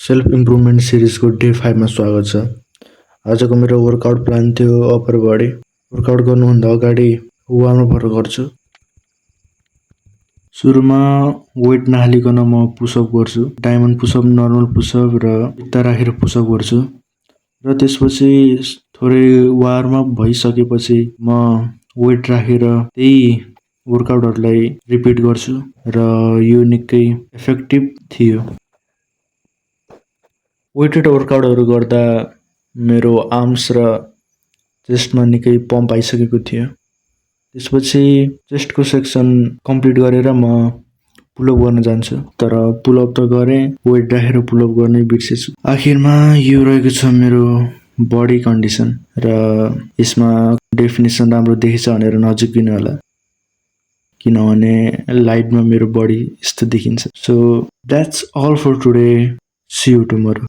Self improvement सिरिजको day 5 मा स्वागत छ। आजको मेरो वर्कआउट प्लान थियो अप्पर बडी। वर्कआउट गर्नुभन्दा अगाडि वार्म अपहरु गर्छु। सुरुमा वेट नहालिकन म पुशअप गर्छु। डायमन्ड पुशअप, नर्मल पुशअप र भित्ता राखेर पुशअप गर्छु। र त्यसपछि थोरै वार्म अप भइसकेपछि म वेट राखेर त्यही वर्कआउटहरुलाई रिपिट गर्छु र यो निकै इफेक्टिभ थियो। वेटेड वर्कआउटहरु गर्दा मेरो आर्म्स र चेस्टमा निकै पम्प आइसकेको थियो। त्यसपछि चेस्टको सेक्सन कम्प्लिट गरेर म पुलअप गर्न जान्छु। तर पुलअप त गरे, वेट राखेर पुलअप गर्नै बिर्सेछु। आखिरमा यो रहेको छ मेरो बडी कन्डिसन र यसमा डेफिनेसन राम्रो देखेछ भनेर नझुक्किनु होला, किनभने लाइटमा मेरो बडी यस्तो देखिन्छ। So that's all for today. See you tomorrow.